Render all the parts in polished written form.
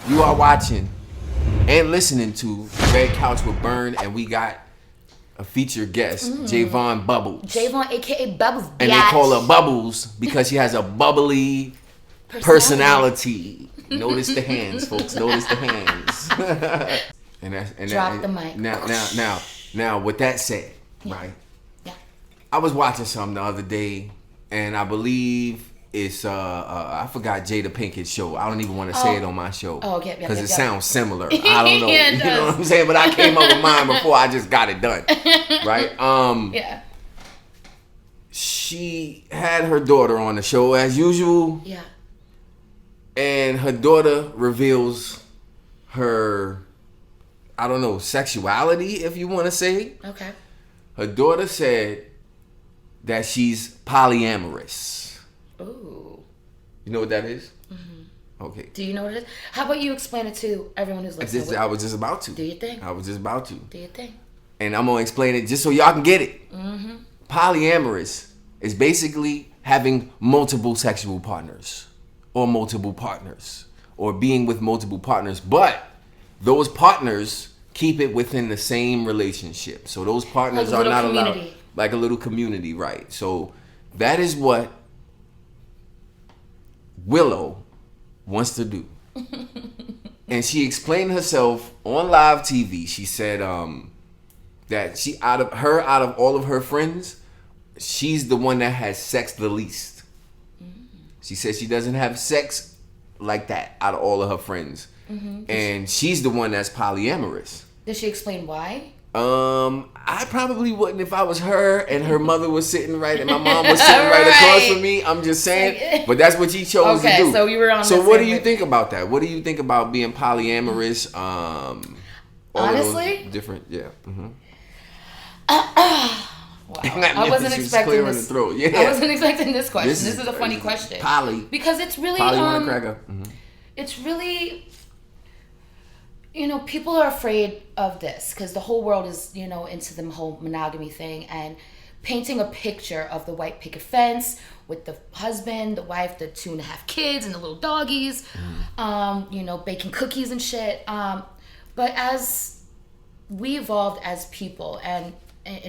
You are watching and listening to Red Couch with Burn, and we got a featured guest, Jaevon Bubbles. Jaevon, aka Bubbles, and they call her Bubbles because she has a bubbly personality. Notice the hands, folks. Notice the hands. Drop the mic. Now, with that said, right? Yeah. I was watching something the other day, and I believe it's I forgot Jada Pinkett's show. I don't even want to say it on my show. Oh, okay. Because it sounds similar. I don't know. Yeah, you know what I'm saying? But I came up with mine before I just got it done. Right? Yeah. She had her daughter on the show as usual. Yeah. And her daughter reveals her, I don't know, sexuality, if you want to say. Okay. Her daughter said that she's polyamorous. Ooh. You know what that is? Mm-hmm. Okay. Do you know what it is? How about you explain it to everyone who's listening? I was just about to. Do you think? I was just about to. Do you think? And I'm going to explain it just so y'all can get it. Mm-hmm. Polyamorous is basically having multiple sexual partners or multiple partners or being with multiple partners, but those partners keep it within the same relationship. So those partners like are not allowed, community. like a little community, right? So that is what WIllow wants to do. And she explained herself on live TV. She said that she out of all of her friends, she's the one that has sex the least. She says she doesn't have sex like that out of all of her friends. Mm-hmm. And she's the one that's polyamorous. Did she explain why? I probably wouldn't if I was her and her mother was sitting right and my mom was sitting right across from me. I'm just saying. But that's what she chose to do. Okay, so you were on. So what do you think about that? What do you think about being polyamorous? Honestly? Different, yeah. Mm-hmm. Wow. I wasn't expecting this. Yeah. I wasn't expecting this question. This is a funny question. Because it's really it's really, you know, people are afraid of this because the whole world is, you know, into the whole monogamy thing and painting a picture of the white picket fence with the husband, the wife, the 2.5 kids and the little doggies, you know, baking cookies and shit. But as we evolved as people and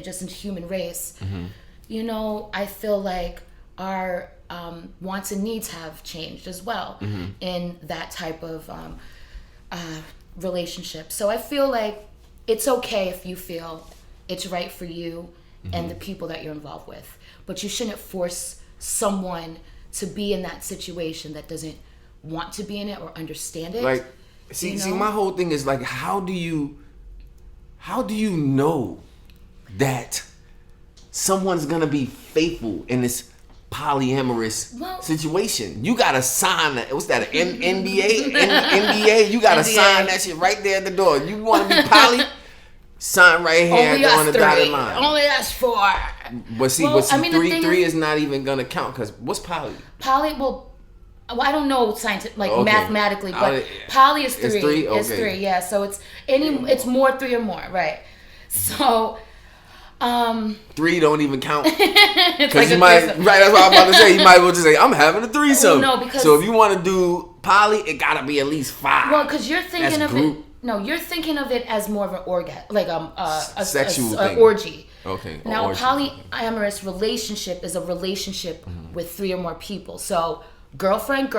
just in human race, you know, I feel like our wants and needs have changed as well in that type of relationship. So I feel like it's okay if you feel it's right for you and the people that you're involved with, but you shouldn't force someone to be in that situation that doesn't want to be in it or understand it. Like, see, my whole thing is like, how do you know that someone's gonna be faithful in this polyamorous situation? You gotta sign that. What's that? An NDA? NDA? You gotta sign that shit right there at the door. You want to be poly? Sign right here on the dotted line. Only that's 4. But see, three is not even gonna count because what's poly? Poly, well, I don't know mathematically, but poly is 3. It's 3. Okay. It's 3. Yeah. So it's more 3 or more, right? So. 3 don't even count because you might that's what I'm about to say. You might as well just say I'm having a threesome. No, because so if you want to do poly, it gotta be at least 5. Well, because you're thinking of it. No, you're thinking of it as more of an orgasm, like a sexual thing. Orgy. Okay. Now, a polyamorous relationship is a relationship with 3 or more people. So, girlfriend,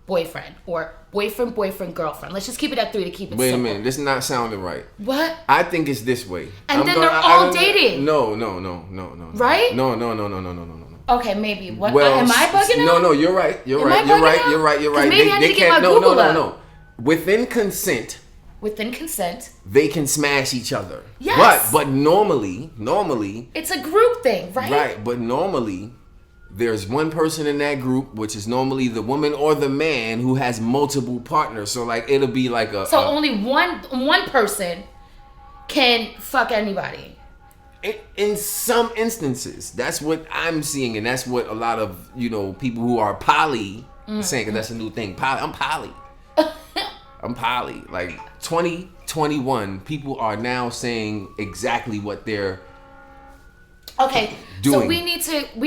boyfriend, or boyfriend, girlfriend. Let's just keep it at 3 to keep it simple. Wait a minute, this is not sounding right. What? I think it's this way. And then they're all dating. No. Right? No. Okay, maybe. What? Am I bugging out? No, you're right. You're right. Maybe I need to get my Google up. No. Within consent, they can smash each other. Yes. But normally, it's a group thing, right? Right, but normally there's one person in that group, which is normally the woman or the man who has multiple partners. So like it'll be like only one person can fuck anybody. In some instances, that's what I'm seeing, and that's what a lot of people who are poly saying. Cause that's a new thing. I'm poly. I'm poly. Like 2021, people are now saying exactly what they're doing. So we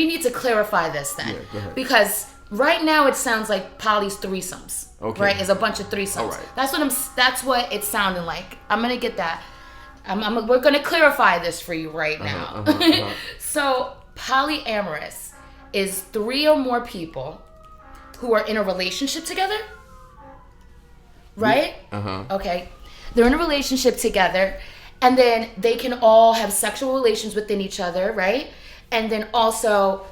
need to clarify this then, go ahead. because Right now, it sounds like poly's threesomes. Okay. Right? It's a bunch of threesomes. All right. That's what it's sounding like. I'm gonna get that. We're gonna clarify this for you right now. So polyamorous is 3 or more people who are in a relationship together. Right? Okay. They're in a relationship together, and then they can all have sexual relations within each other, right? And then also,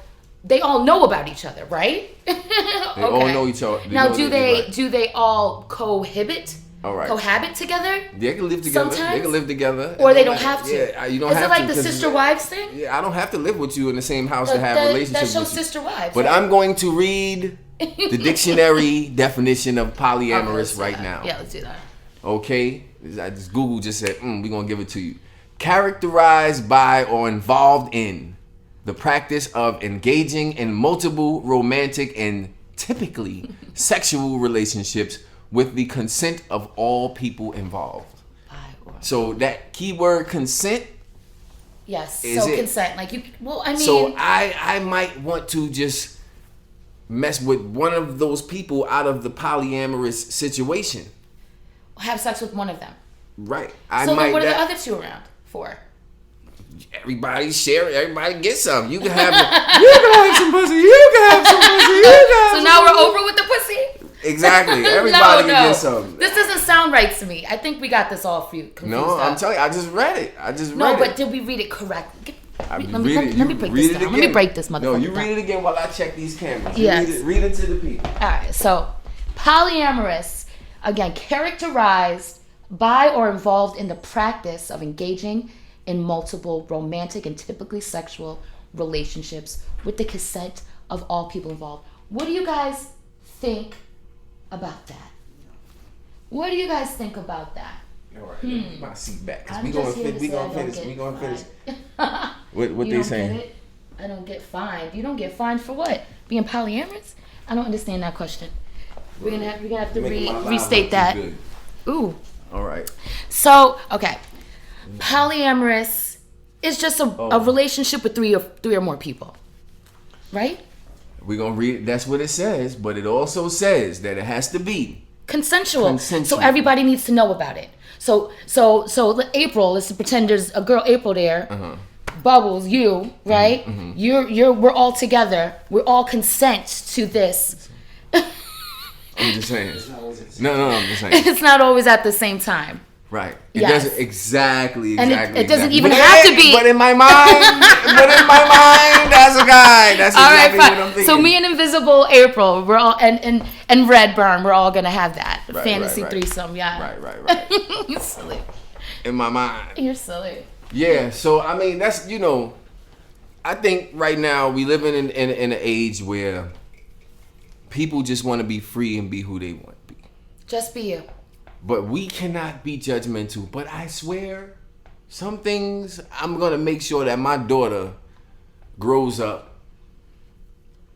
they all know about each other, right? They all know each other. Now, do they all cohabit? All right. Cohabit together? They can live together. Sometimes? They can live together. Or they don't have to. Yeah, you don't have to. Is it like the sister wives thing? Yeah, I don't have to live with you in the same house to have relationships. That shows sister wives. But right? I'm going to read the dictionary definition of polyamorous right now. Yeah, let's do that. Okay? Google just said, we're going to give it to you. Characterized by or involved in the practice of engaging in multiple romantic and typically sexual relationships with the consent of all people involved. So that keyword consent. Yes. So consent, like you. Well, I mean. So I might want to just mess with one of those people out of the polyamorous situation. Have sex with one of them. Right. So then what are the other 2 around for? Everybody share it. Everybody get some. You can have some pussy. You can have some pussy. So now we're over with the pussy? Exactly. Everybody can get some. This doesn't sound right to me. I think we got this all confused. No, I'm telling you. I just read it. No, but did we read it correctly? Let me break this down. Let me break this motherfucker down. No, you read it again while I check these cameras. Yes. Read it to the people. All right. So, polyamorous, again, characterized by or involved in the practice of engaging in multiple romantic and typically sexual relationships with the consent of all people involved. What do you guys think about that? What do you guys think about that? All right, let me put my seat back because we gonna finish. What they saying? I don't get fined. You don't get fined for what? Being polyamorous? I don't understand that question. We're gonna have to restate that. Ooh. All right. So okay, polyamorous is just a relationship with three or more people, right? We're gonna read it. That's what it says, but it also says that it has to be consensual. So everybody needs to know about it. So April, let's pretend there's a girl April there. Bubbles, you, right? We're all together. We're all consent to this. I'm just saying. No, I'm just saying. It's not always at the same time. Right. It doesn't exactly. And it doesn't even have to be. But in my mind, that's a guy. That's exactly what I'm thinking. So me and Invisible April, we're all and Redburn, we're all gonna have that fantasy threesome. Yeah. Right. You're silly. In my mind. You're silly. Yeah. So I mean, that's I think right now we live in an age where people just want to be free and be who they want to be. Just be you. But we cannot be judgmental. But I swear, some things I'm gonna make sure that my daughter grows up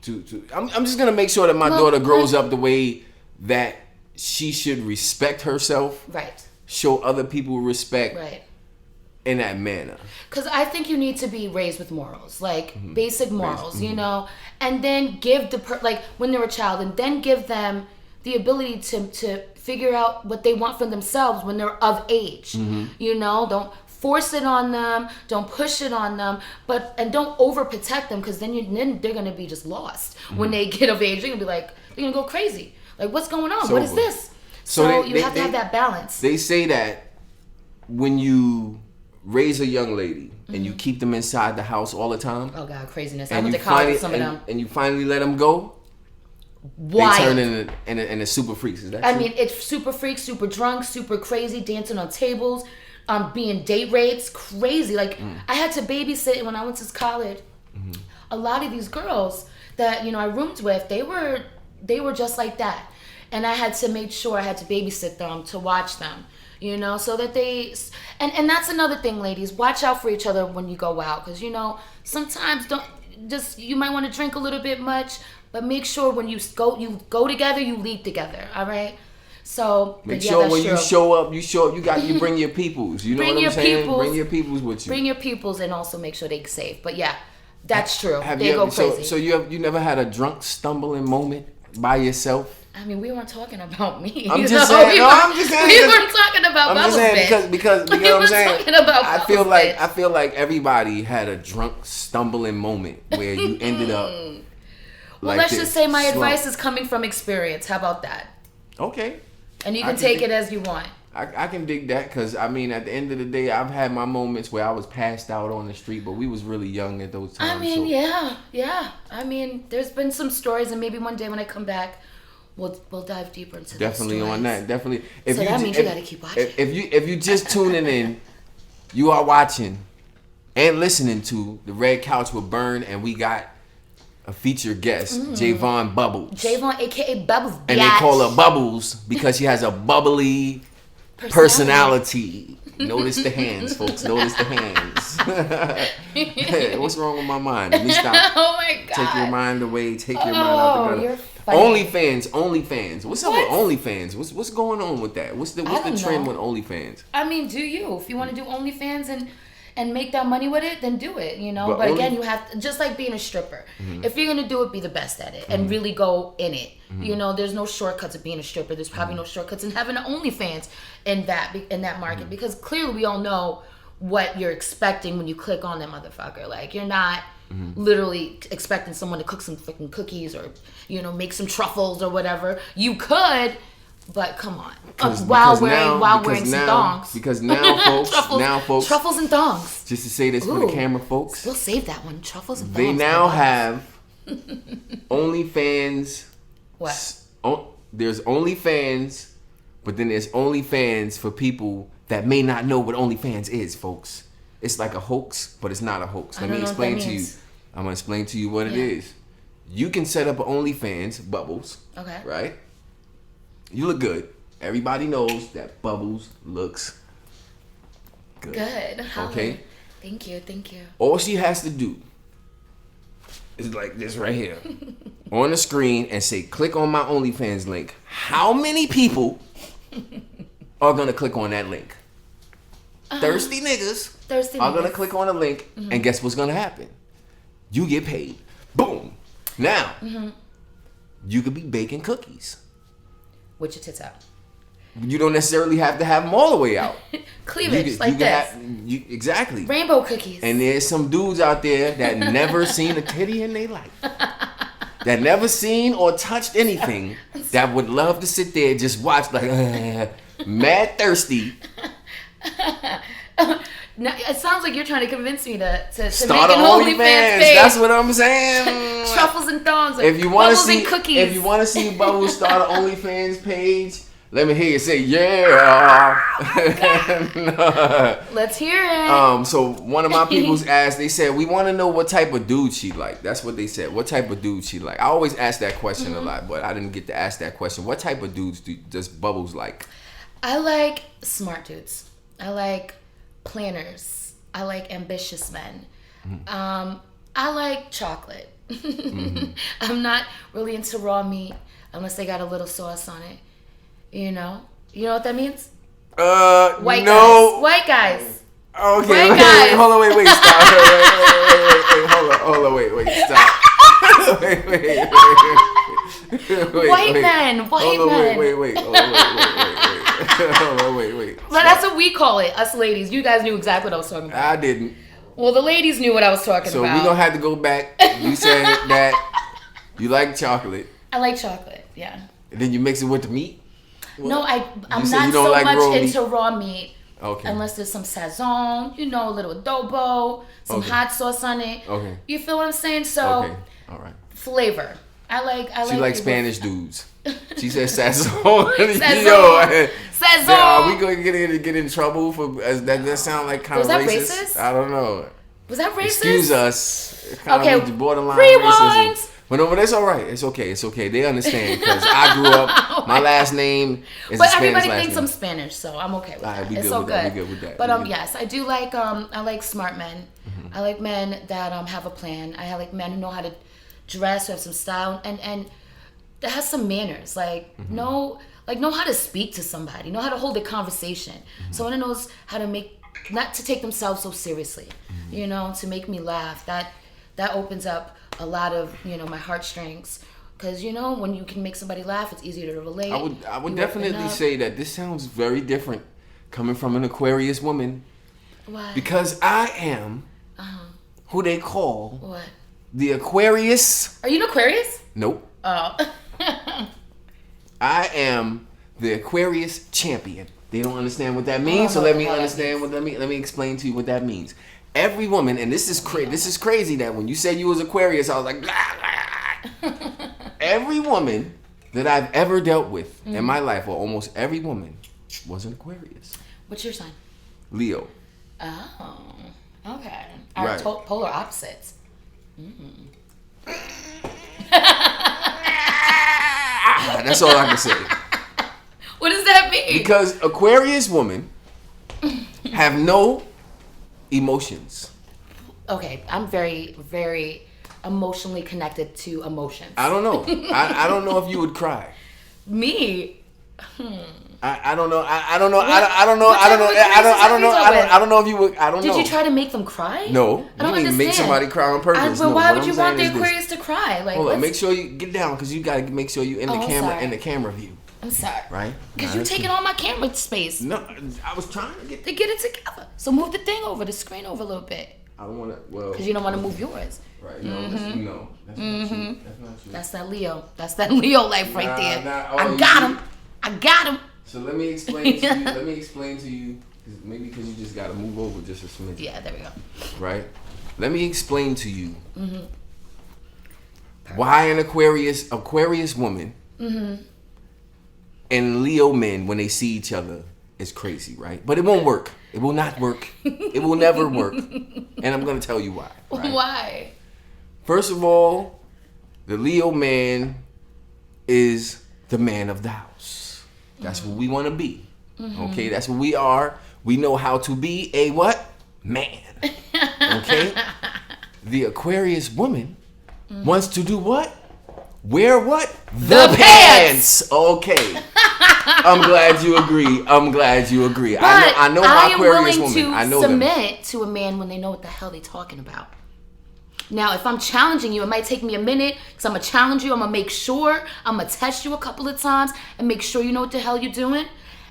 to I'm just gonna make sure that my daughter grows up the way that she should respect herself. Right. Show other people respect. Right. In that manner. Because I think you need to be raised with morals, like basic morals, and then give when they're a child, and then give them the ability to figure out what they want for themselves when they're of age. Don't force it on them, don't push it on them, and don't overprotect them, because then they're gonna be just lost when they get of age. They're gonna be like, they're gonna go crazy. Like, what's going on? What is this? So you have to have that balance. They say that when you raise a young lady and you keep them inside the house all the time. Oh God, craziness! I went to college with some of them. And you finally let them go. Wild. They turn into super freaks. Is that true? I mean, it's super freaks, super drunk, super crazy, dancing on tables, being date rapes, crazy. Like I had to babysit when I went to college. A lot of these girls that I roomed with, they were just like that, and I had to make sure I had to babysit them to watch them. So that they, and that's another thing, ladies, watch out for each other when you go out, because sometimes you might want to drink a little bit much, but make sure when you go together, you leave together. All right. So make sure when you show up, you bring your peoples. You know what I'm saying? Bring your peoples with you. Bring your peoples, and also make sure they're safe. But yeah, That's true. They go crazy. So you never had a drunk stumbling moment by yourself? I mean, we weren't talking about me. I'm just saying. We weren't talking about Bubbles. I'm just saying because we I'm saying. Talking about I feel like everybody had a drunk stumbling moment where you ended up. Well, let's just say my advice is coming from experience. How about that? Okay. And you can take it as you want. I can dig that because, I mean, at the end of the day, I've had my moments where I was passed out on the street, but we was really young at those times. I mean, yeah. I mean, there's been some stories, and maybe one day when I come back, we'll dive deeper into definitely those on that. Definitely. So that means you got to keep watching. If you just tuning in, you are watching and listening to The Red Couch with Burn, and we got a featured guest, Jaevon Bubbles. Jaevon, a.k.a. Bubbles. And they call her Bubbles because she has a bubbly personality. Notice the hands, folks. Notice the hands. Hey, what's wrong with my mind? Let me stop. Oh my God. Take your mind away. Take your mind out the gutter. OnlyFans. What's up with OnlyFans? What's going on with that? What's the trend with OnlyFans? I mean, do you? If you want to do OnlyFans and make that money with it, then do it, But again, you have to, just like being a stripper. Mm-hmm. If you're going to do it, be the best at it and really go in it. Mm-hmm. There's no shortcuts of being a stripper. There's probably no shortcuts in having an OnlyFans in that market because clearly we all know what you're expecting when you click on that motherfucker. Like, you're not literally expecting someone to cook some fucking cookies or, make some truffles or whatever. You could, but come on. While wearing some thongs. Because now, folks. Truffles and thongs. Just to say this for the camera, folks. We'll save that one. Truffles and thongs. They now have OnlyFans. What? There's OnlyFans, but then there's OnlyFans for people that may not know what OnlyFans is, folks. It's like a hoax, but it's not a hoax. Let me explain to you. I'm going to explain to you what it is. You can set up an OnlyFans, Bubbles. Okay. Right? You look good. Everybody knows that Bubbles looks good. Okay? Thank you. All she has to do is like this right here on the screen and say, click on my OnlyFans link. How many people are going to click on that link? Thirsty niggas are going to click on the link, and guess what's going to happen? You get paid. Boom. Now, you could be baking cookies. With your tits out. You don't necessarily have to have them all the way out. Cleavage, like this. Exactly. Rainbow cookies. And there's some dudes out there that never seen a titty in their life. That never seen or touched anything. That would love to sit there and just watch like, mad thirsty. Now, it sounds like you're trying to convince me to start make an OnlyFans page. That's what I'm saying. Truffles and thongs. If you want to see cookies. If you want to see Bubbles start an OnlyFans page, let me hear you say yeah. No. Let's hear it. So one of my people's asked. They said we want to know what type of dude she like. That's what they said. What type of dude she like? I always ask that question a lot, but I didn't get to ask that question. What type of dudes does Bubbles like? I like smart dudes. I like planners. I like ambitious men. I like chocolate. I'm not really into raw meat unless they got a little sauce on it. You know what that means? White guys. Okay. White guys. Hold on. Wait. Stop. Hold on. Wait. Stop. Wait. White men. Wait. Hold on, wait. Well, that's what we call it, us ladies. You guys knew exactly what I was talking about. I didn't. Well, the ladies knew what I was talking about. So we're going to have to go back. You said that you like chocolate. I like chocolate, yeah. And then you mix it with the meat? Well, no, I'm not so like much into raw meat. Okay. Unless there's some sazon, a little adobo, some hot sauce on it. Okay. You feel what I'm saying? So, okay. All right. Flavor. I like. She likes Spanish dudes. She said sazon. Sazon. Are we going to get in trouble for that sound like kind of racist? I don't know. Was that racist? Excuse us. Kind of borderline rewind. Racism. But no, but it's all right. It's okay. They understand because I grew up. My last name is a Spanish last name. But everybody thinks I'm Spanish, so I'm okay with that. It's so good. We good with that. But yes, I do like I like smart men. Mm-hmm. I like men that have a plan. I like men who know how to dress, who have some style, and that has some manners. Like know how to speak to somebody, know how to hold a conversation. Mm-hmm. Someone who knows how to not to take themselves so seriously. Mm-hmm. To make me laugh. that opens up a lot of, my heartstrings. Because, when you can make somebody laugh, it's easier to relate. I would definitely say that this sounds very different coming from an Aquarius woman. Why? Because I am who they call what? The Aquarius. Are you an Aquarius? Nope. Oh. I am the Aquarius champion. They don't understand what that means, so let me understand what let me explain to you what that means. Every woman, and this is crazy that when you said you was Aquarius, I was like, blah, blah. Every woman that I've ever dealt with in my life, or almost every woman, was an Aquarius. What's your sign? Leo. Oh, okay. Our polar opposites. That's all I can say. What does that mean? Because Aquarius women have no emotions. Okay, I'm very, very emotionally connected to emotions. I don't know. I don't know if you would cry. Me? I don't know. I don't know. I don't know. I don't know if you would. I don't know. Did you try to make them cry? No. I don't you understand. Make somebody cry on purpose. But why would you want the Aquarius to cry? Like, hold on. Make sure you get down because you got to make sure you in the camera in the camera view. I'm sorry. Right? Because you're taking all my camera space. No, I was trying to get it together. So move the thing over, the screen over a little bit. I don't want to. Well, because you don't want to move yours. Right? No, that's not true. That's not true. That's that Leo. That's that Leo life right there. I got him. So let me explain to you. Maybe because you just got to move over just a smidge. Yeah, there we go. Right. Let me explain to you why an Aquarius woman and Leo men, when they see each other, is crazy, right? But it won't work. It will not work. It will never work. And I'm going to tell you why. Right? Why? First of all, the Leo man is the man of the house. That's what we want to be. Okay? That's what we are. We know how to be a what? Man. Okay? The Aquarius woman wants to do what? Wear what? The pants. Okay. I'm glad you agree. But I know my Aquarius woman. I know them. I am willing to submit to a man when they know what the hell they're talking about. Now, if I'm challenging you, it might take me a minute because I'm going to challenge you. I'm going to make sure. I'm going to test you a couple of times and make sure you know what the hell you're doing.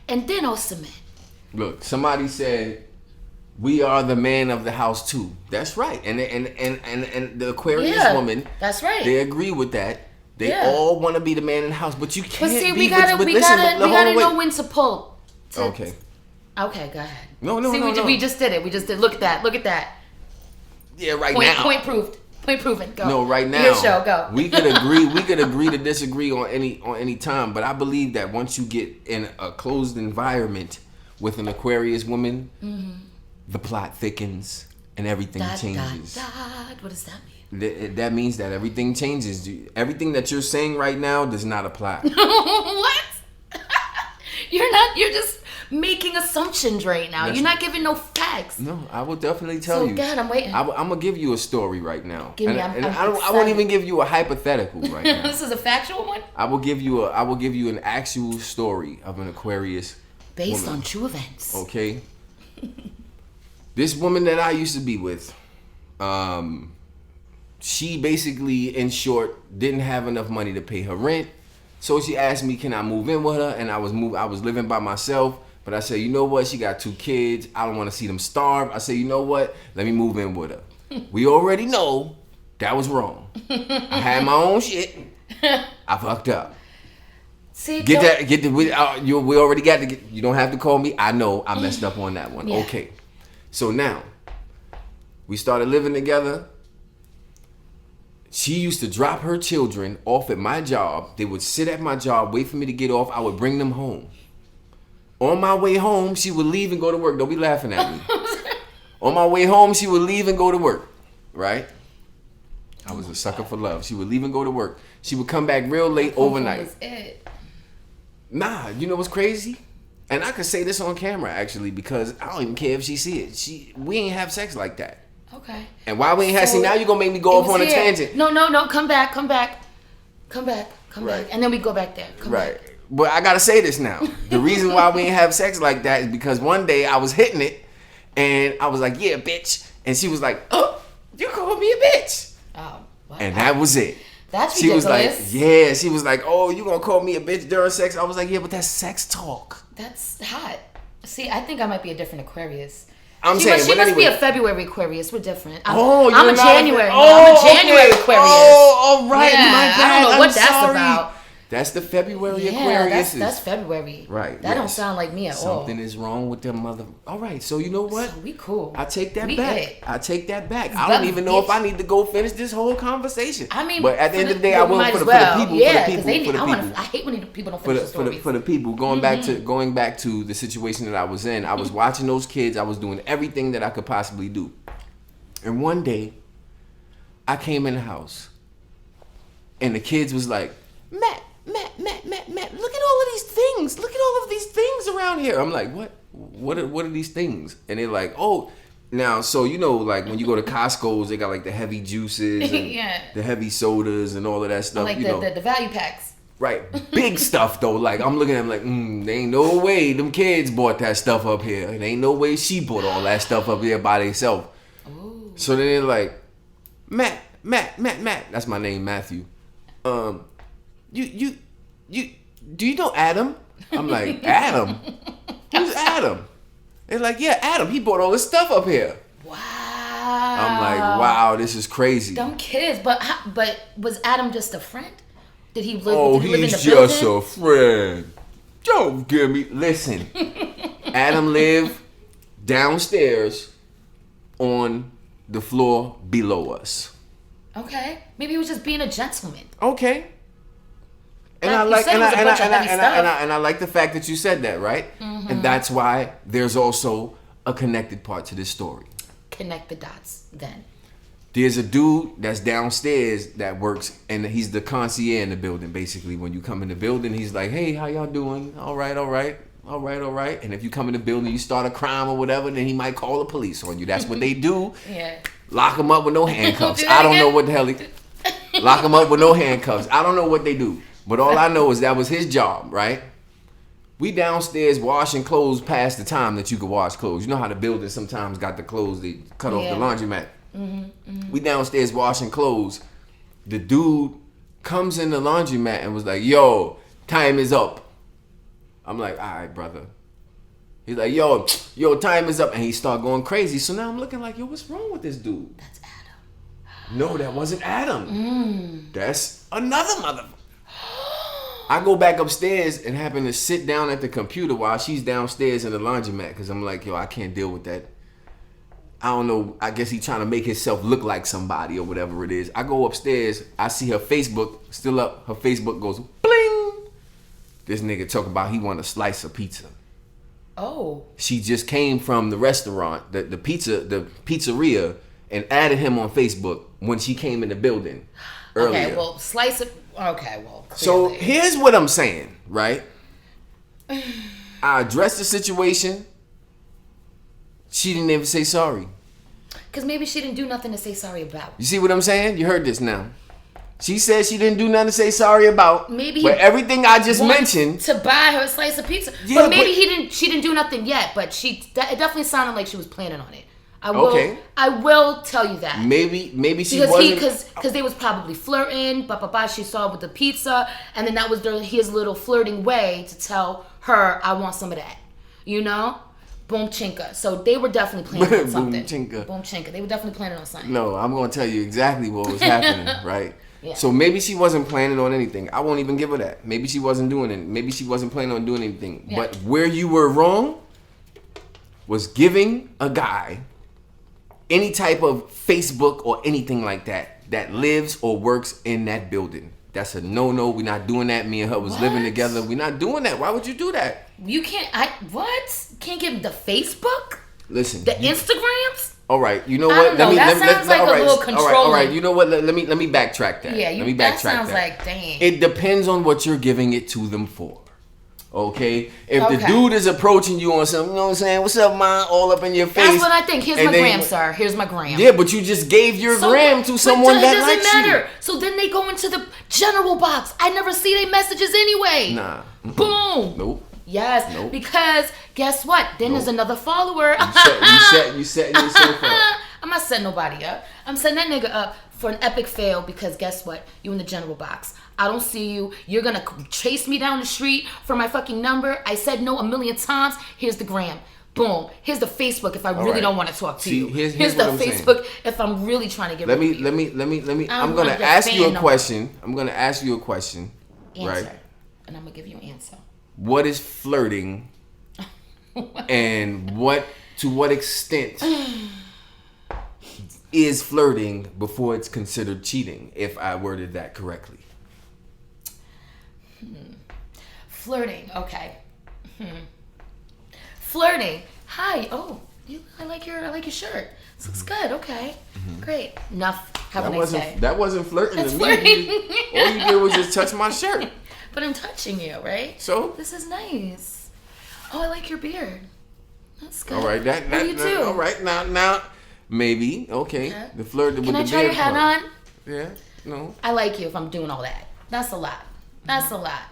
And then I'll submit. Look, somebody said, we are the man of the house too. That's right. And the Aquarius woman. That's right. They agree with that. They all want to be the man in the house, but you can't. But see, we gotta know when to pull. Okay. Okay, go ahead. No. We just did it. Look at that. Yeah, now. Point proved. Point proven. Go. No, right now. Your show. Go. We could agree. We could agree to disagree on any time, but I believe that once you get in a closed environment with an Aquarius woman, the plot thickens and everything changes. What does that mean? That means that everything changes. Everything that you're saying right now does not apply. What? You're just making assumptions right now. You're not giving no facts. No, I will definitely tell you. So, God, I'm waiting. I'm going to give you a story right now. I won't even give you a hypothetical right now. This is a factual one? I will give you an actual story of an Aquarius based woman. On true events. Okay? This woman that I used to be with, she basically, in short, didn't have enough money to pay her rent. So she asked me, can I move in with her? And I was living by myself. But I said, you know what? She got 2 kids. I don't want to see them starve. I said, you know what? Let me move in with her. We already know that was wrong. I had my own shit. I fucked up. See, we already got to get. You don't have to call me. I know I messed up on that one. Yeah. Okay. So now, we started living together. She used to drop her children off at my job. They would sit at my job, wait for me to get off. I would bring them home. On my way home, she would leave and go to work. Don't be laughing at me. On my way home, she would leave and go to work. Right? I was a sucker for love. She would leave and go to work. She would come back real late overnight. Was it? Nah, you know what's crazy? And I could say this on camera, actually, because I don't even care if she see it. We ain't have sex like that. Okay. And why we ain't had now you're gonna make me go off on a tangent. No, come back. And then we go back there. Come back. But I gotta say this now. The reason why we ain't have sex like that is because one day I was hitting it and I was like, yeah, bitch. And she was like, oh, you called me a bitch. And that was it. That's she ridiculous. Was like, yeah. She was like, oh, you gonna call me a bitch during sex? I was like, yeah, but that's sex talk. That's hot. See, I think I might be a different Aquarius. She must be a February Aquarius. We're different. I'm a January. I'm a January Aquarius. Oh, all right. Yeah, My bad. I don't know what that's sorry. about. That's the February Aquarius. That's February. Right. That don't sound like me at all. Something is wrong with their mother. All right. So you know what? So we cool. I take that back. I take that back. I don't even know if I need to go finish this whole conversation. I mean, but at the end of the day, I will for the people. Yeah, for the people. I hate when people don't finish the stories. For the people. Going back to the situation that I was in. I was watching those kids. I was doing everything that I could possibly do. And one day, I came in the house, and the kids was like, Matt, look at all of these things. Look at all of these things around here. I'm like, what? What are these things? And they're like, oh, now, so you know, like when you go to Costco's, they got like the heavy juices and the heavy sodas and all of that stuff. Like the value packs. Right. Big stuff though. Like I'm looking at them like, there ain't no way them kids bought that stuff up here. There ain't no way she bought all that stuff up here by themselves. So then they're like, Matt. That's my name, Matthew. You do you know Adam? I'm like, Adam? Who's Adam? They're like, yeah, Adam. He bought all this stuff up here. Wow. I'm like, wow, this is crazy. Dumb kids. But was Adam just a friend? Did he live? Oh, did he live he's in the just building? a friend. Don't give me. Listen, Adam lived downstairs on the floor below us. Okay, maybe he was just being a gentleman. Okay. And I like the fact that you said that, right? Mm-hmm. And that's why there's also a connected part to this story. Connect the dots then. There's a dude that's downstairs that works, and he's the concierge in the building. Basically, when you come in the building, he's like, hey, how y'all doing? All right. And if you come in the building, you start a crime or whatever, then he might call the police on you. That's what they do. Yeah. Lock him up with no handcuffs. I don't know what the hell lock him up with no handcuffs. I don't know what they do. But all I know is that was his job, right? We downstairs washing clothes past the time that you could wash clothes. You know how the building sometimes got the clothes, they cut off the laundromat. Mm-hmm. We downstairs washing clothes. The dude comes in the laundromat and was like, yo, time is up. I'm like, all right, brother. He's like, yo, time is up. And he started going crazy. So now I'm looking like, yo, what's wrong with this dude? That's Adam. No, that wasn't Adam. That's another motherfucker. I go back upstairs and happen to sit down at the computer while she's downstairs in the laundromat because I'm like, yo, I can't deal with that. I don't know. I guess he's trying to make himself look like somebody or whatever it is. I go upstairs. I see her Facebook still up. Her Facebook goes bling. This nigga talk about he want a slice of pizza. Oh. She just came from the restaurant, the pizzeria, and added him on Facebook when she came in the building earlier. Okay, well, slice of... Okay, well, clearly. So here's what I'm saying, right? I addressed the situation. She didn't even say sorry. Because maybe she didn't do nothing to say sorry about. You see what I'm saying? You heard this now. She said she didn't do nothing to say sorry about. Maybe but everything I just mentioned to buy her a slice of pizza. Yeah, but maybe she didn't do nothing yet. But it definitely sounded like she was planning on it. I will tell you that. Maybe she wasn't. Because they was probably flirting. She saw with the pizza, and then that was his little flirting way to tell her, "I want some of that." You know, boom chinka. So they were definitely planning on something. Boom chinka. They were definitely planning on something. No, I'm gonna tell you exactly what was happening, right? Yeah. So maybe she wasn't planning on anything. I won't even give her that. Maybe she wasn't doing it. Maybe she wasn't planning on doing anything. Yeah. But where you were wrong was giving a guy any type of Facebook or anything like that lives or works in that building. That's a no-no. We're not doing that. Me and her was living together. We're not doing that. Why would you do that? You can't. Can't give the Facebook? Listen. The Instagrams? All right. You know what? That sounds like a little controlling. All right. You know what? Let me backtrack that. Yeah. Let me backtrack that sounds like, dang. It depends on what you're giving it to them for. Okay? If the dude is approaching you on something, you know what I'm saying? What's up, man? All up in your face. That's what I think. Here's my gram, sir. Here's my gram. Yeah, but you just gave your gram to someone that likes you. It doesn't matter. So then they go into the general box. I never see their messages anyway. Nah. Boom. Nope. Yes. Nope. Because guess what? Then there's another follower. You setting yourself up. I'm not setting nobody up. I'm setting that nigga up for an epic fail because guess what? You in the general box. I don't see you. You're going to chase me down the street for my fucking number. I said no a million times. Here's the gram. Boom. Here's the Facebook if I really don't want to talk to you. Here's the Facebook if I'm really trying to get rid of you. Let me. I'm going to ask you a question. I'm going to ask you a question. Answer. Right? And I'm going to give you an answer. What is flirting? And to what extent is flirting before it's considered cheating, if I worded that correctly? Flirting, okay. Flirting. Hi. Oh, I like your shirt. This looks good. Okay, great. Enough. Have a nice day. That wasn't flirting That's to flirting. me. All you did was just touch my shirt. But I'm touching you, right? So this is nice. Oh, I like your beard. That's good. All right, what do you do? All right, now, maybe okay. Yeah. The flirt. Can I try your hat on? Yeah. No. I like you if I'm doing all that. That's a lot. That's a lot.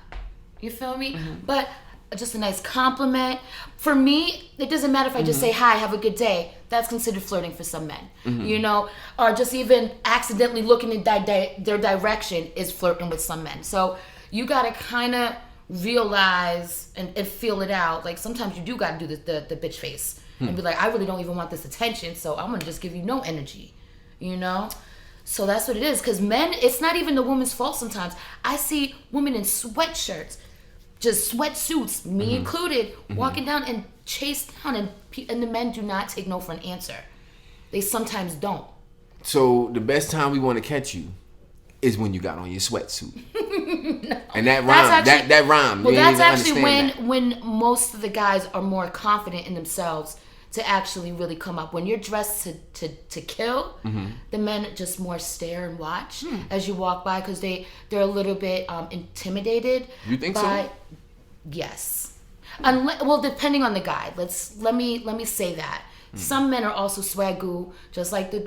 You feel me? But just a nice compliment. For me, it doesn't matter if I just say hi, have a good day. That's considered flirting for some men. You know, or just even accidentally looking in their direction is flirting with some men. So you gotta kind of realize and feel it out. Like sometimes you do gotta do the bitch face and be like, I really don't even want this attention, so I'm gonna just give you no energy. You know. So that's what it is. Because men, it's not even the woman's fault sometimes. I see women in sweatshirts, just sweatsuits, me included, walking down and chase down, and the men do not take no for an answer. They sometimes don't. So the best time we want to catch you is when you got on your sweatsuit. No. And that rhyme, that rhyme. Well, that's actually when most of the guys are more confident in themselves to actually really come up. When you're dressed to kill, the men just more stare and watch as you walk by because they're a little bit intimidated. You think so? Yes. Well, depending on the guy. Let me say that. Some men are also swagoo, just like the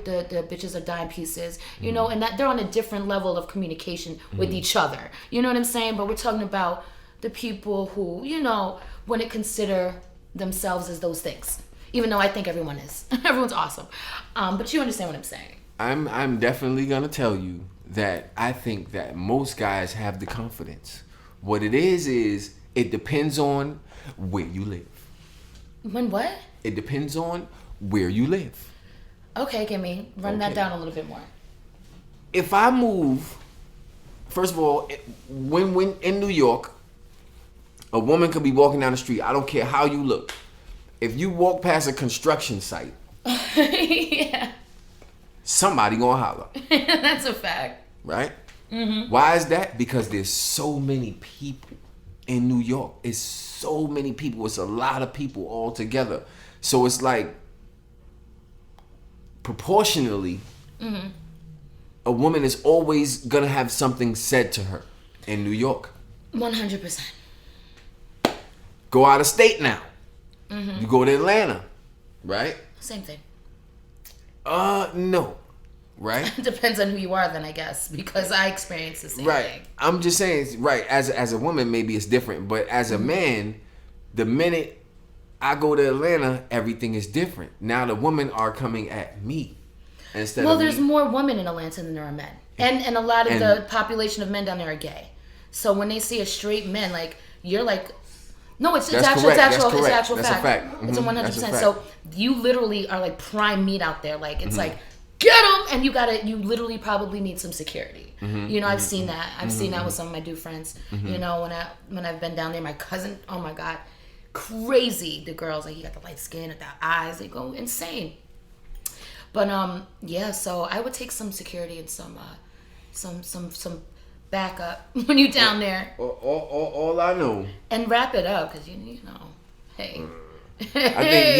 bitches are dime pieces, you know, and that they're on a different level of communication with each other. You know what I'm saying? But we're talking about the people who, you know, wouldn't consider themselves as those things. Even though I think everyone is. Everyone's awesome. But you understand what I'm saying. I'm definitely going to tell you that I think that most guys have the confidence. What it is it depends on where you live. When what? It depends on where you live. Okay, run that down a little bit more. If I move, first of all, when in New York, a woman could be walking down the street. I don't care how you look. If you walk past a construction site, yeah, somebody gonna holler. That's a fact. Right? Why is that? Because there's so many people in New York. It's so many people. It's a lot of people all together. So it's like proportionally, a woman is always gonna have something said to her in New York. 100%. Go out of state now. You go to Atlanta, right? Same thing. No. Right? Depends on who you are then, I guess, because I experience the same thing. I'm just saying, right, as a woman, maybe it's different, but as a man, the minute I go to Atlanta, everything is different. Now the women are coming at me instead of there's more women in Atlanta than there are men. And a lot of the population of men down there are gay. So when they see a straight man, like, you're like, no, it's actual fact. That's a fact. It's a 100%. So you literally are like prime meat out there. Like, it's like, get them, and you literally probably need some security. You know, I've seen that. I've seen that with some of my dude friends. You know, when I've been down there, my cousin, oh my God, crazy. The girls, like, you got the light skin and the eyes, they go insane. But yeah, so I would take some security and some backup when you're down there. All I know. And wrap it up, because you know, hey. I think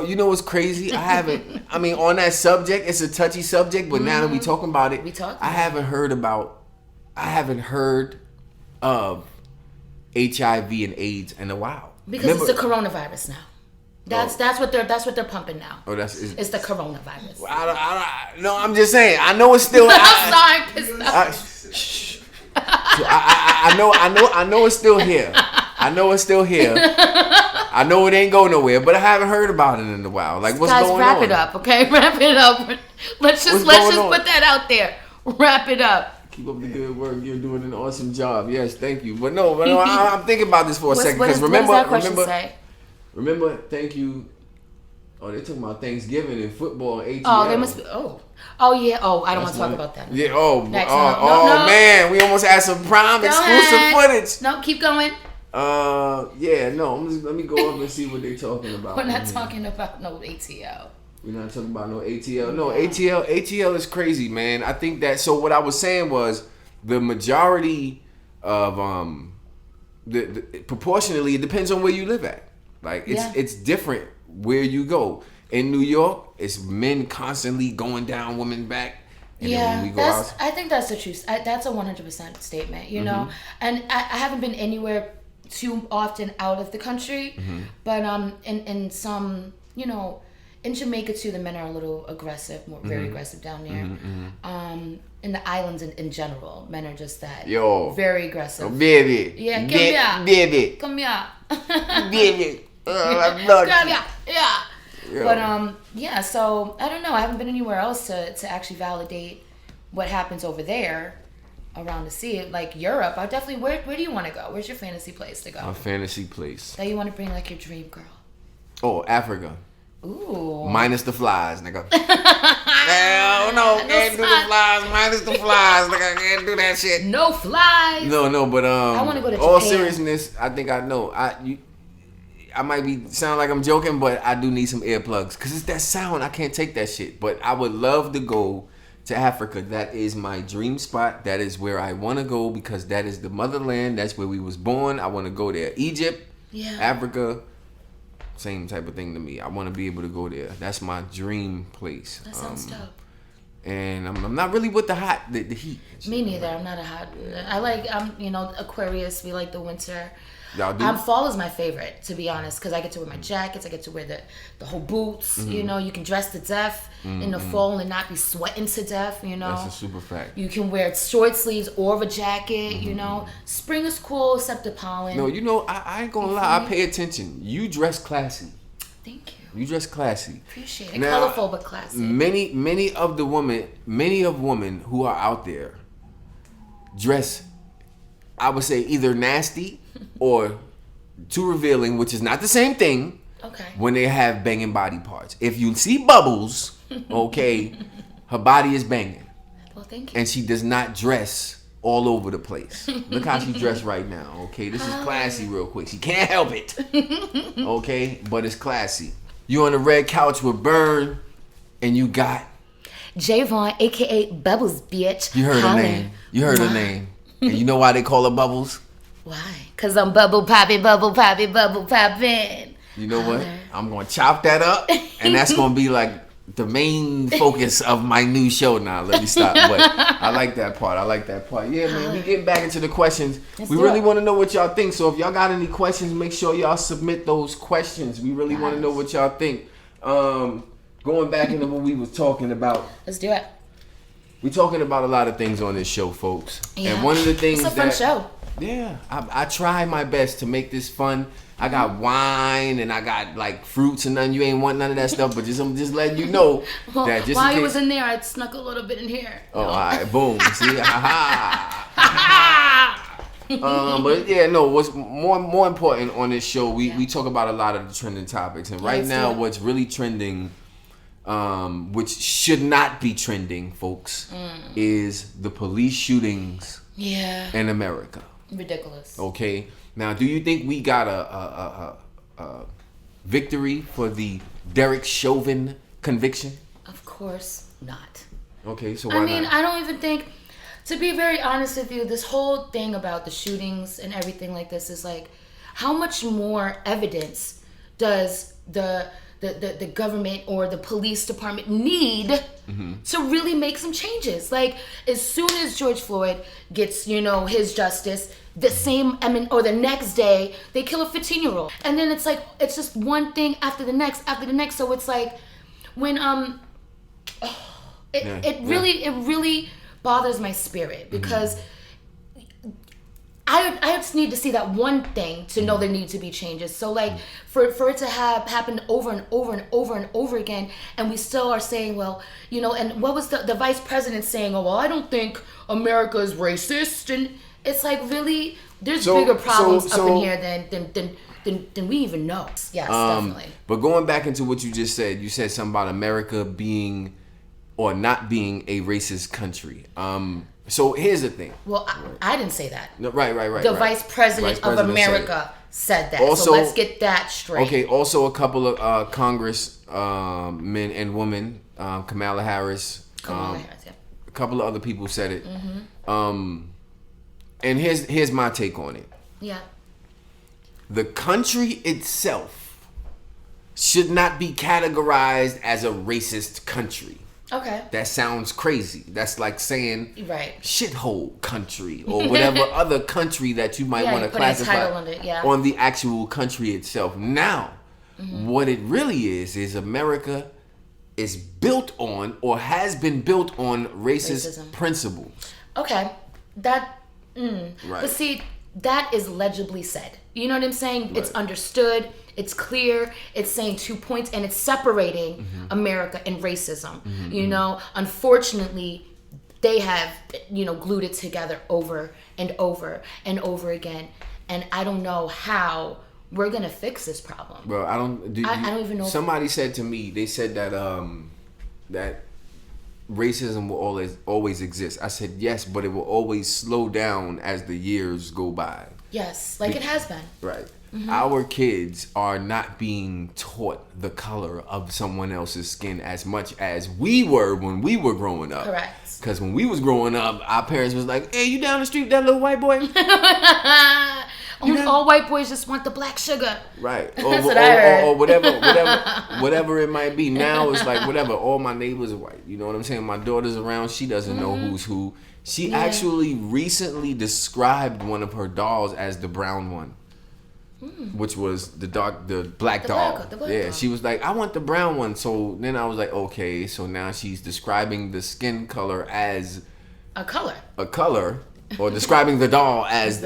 you know what's crazy? I mean on that subject, it's a touchy subject, but now that we talking about it, I haven't heard of HIV and AIDS in a while. Because it's the coronavirus now. That's what they're pumping now. Oh, it's the coronavirus. No, I'm just saying. I know it's still. I'm sorry, I know it's still here. I know it's still here. I know it ain't go nowhere, but I haven't heard about it in a while. Like, what's going on? Guys, wrap it up, okay? Wrap it up. Let's just put that out there. Wrap it up. Keep up the good work. You're doing an awesome job. Yes, thank you. But no, I'm thinking about this for a second because what does that question say? Remember, thank you. Oh, they're talking about Thanksgiving and football and ATL. Oh, they must be. Oh yeah. Oh, I don't want to talk about that. Yeah. Man, we almost had some prime exclusive footage. No, keep going. Yeah. No, let me go up and see what they're talking about. We're not talking about no ATL. We're not talking about no ATL. No, ATL is crazy, man. I think that. So what I was saying was the majority of proportionally, it depends on where you live at. Like it's different where you go. In New York, it's men constantly going down women back. And then when we go out, I think that's the truth. That's a 100% statement, you know. And I haven't been anywhere too often out of the country, but in some, you know, in Jamaica too, the men are a little aggressive, very aggressive down there. In the islands in general, men are just that very aggressive. Oh, baby, yeah, come here, baby, come here, baby. I'm not. Yeah. But so I don't know. I haven't been anywhere else to actually validate what happens over there around the sea. Like Europe, I definitely. Where do you want to go? Where's your fantasy place to go? A fantasy place. That you want to bring like your dream girl. Oh, Africa. Ooh. Minus the flies, nigga. Hell no, can't do the flies. Minus the flies, nigga. Can't do that shit. No flies. No, but I want to go to all Japan. seriousness, I think I know. I might sound like I'm joking, but I do need some earplugs because it's that sound. I can't take that shit. But I would love to go to Africa. That is my dream spot. That is where I want to go because that is the motherland. That's where we was born. I want to go there. Egypt, Africa, same type of thing to me. I want to be able to go there. That's my dream place. That sounds dope. And I'm not really with the heat. Me neither. I'm not a hot. Aquarius. We like the winter. Y'all do? Fall is my favorite, to be honest, because I get to wear my jackets. I get to wear the whole boots. You know, you can dress to death in the fall and not be sweating to death. You know, that's a super fact. You can wear short sleeves or a jacket. You know, spring is cool except the pollen. No, you know, I ain't gonna lie. I pay attention. You dress classy. Thank you. You dress classy. Appreciate it. Now, colorful but classy. Many of women who are out there dress, I would say, either nasty or too revealing, which is not the same thing. Okay. When they have banging body parts. If you see Bubbles, okay, her body is banging. Well, thank you. And she does not dress all over the place. Look how she dressed right now, okay? This is classy real quick. She can't help it, okay? But it's classy. You on the red couch with Burn, and you got Jaevon, a.k.a. Bubbles, bitch. You heard her name. her name. And you know why they call her Bubbles? Why? Because I'm bubble popping, bubble popping, bubble popping. You know what? I'm going to chop that up, and that's going to be like the main focus of my new show now. Let me stop. But I like that part. Yeah, man, we getting back into the questions. We really want to know what y'all think. So if y'all got any questions, make sure y'all submit those questions. We really want to know what y'all think. Going back into what we was talking about. Let's do it. We're talking about a lot of things on this show, folks. Yeah. And one of the things it's a fun show. Yeah, I try my best to make this fun. I got wine and I got like fruits and none. You ain't want none of that stuff, but I'm just letting you know that just while you was in there, I snuck a little bit in here. Oh, all right, boom. See, but yeah, no. What's more important on this show? We talk about a lot of the trending topics, and right now, what's really trending, which should not be trending, folks, is the police shootings. In America. Ridiculous. Okay. Now, do you think we got a victory for the Derek Chauvin conviction? Of course not. Okay, so why not? I don't even think, to be very honest with you, this whole thing about the shootings and everything like this is like, how much more evidence does the government or the police department need to really make some changes? Like, as soon as George Floyd gets, his justice, or the next day, they kill a 15-year-old. And then it's like, it's just one thing after the next. So it's like, when, it really bothers my spirit because I just need to see that one thing to know there need to be changes. So like for it to have happened over and over and over and over again, and we still are saying, well, you know, and what was the vice president saying? Oh, well, I don't think America is racist, and it's like, really, there's bigger problems up in here than we even know. Yes, definitely. But going back into what you just said, you said something about America being or not being a racist country. So here's the thing. Well, I didn't say that. No, right. The vice president of America said that. Also, so let's get that straight. Okay. Also, a couple of Congress men and women, Kamala Harris. Yeah. A couple of other people said it. Mm-hmm. And here's my take on it. Yeah. The country itself should not be categorized as a racist country. Okay. That sounds crazy. That's like saying shithole country or whatever other country that you might want to classify on the actual country itself. Now, what it really is America is built on or has been built on racism. Principles. Okay. Right. But see, that is legibly said. You know what I'm saying? Right. It's understood. It's clear. It's saying 2 points, and it's separating America and racism. You know, unfortunately, they have, you know, glued it together over and over and over again. And I don't know how we're gonna fix this problem. Bro, I don't even know. Somebody said to me, they said that that racism will always exist. I said yes, but it will always slow down as the years go by. Yes, like it has been. Right. Our kids are not being taught the color of someone else's skin as much as we were when we were growing up. Correct. Because when we was growing up, our parents was like, "Hey, you down the street with that little white boy?" All white boys just want the black sugar. Right. That's what I heard. Or whatever it might be. Now it's like whatever. All my neighbors are white. You know what I'm saying? My daughter's around. She doesn't know who's who. She actually recently described one of her dolls as the brown one. Which was the black doll. The black doll. She was like, I want the brown one. So then I was like, okay. So now she's describing the skin color as a color, or describing the doll as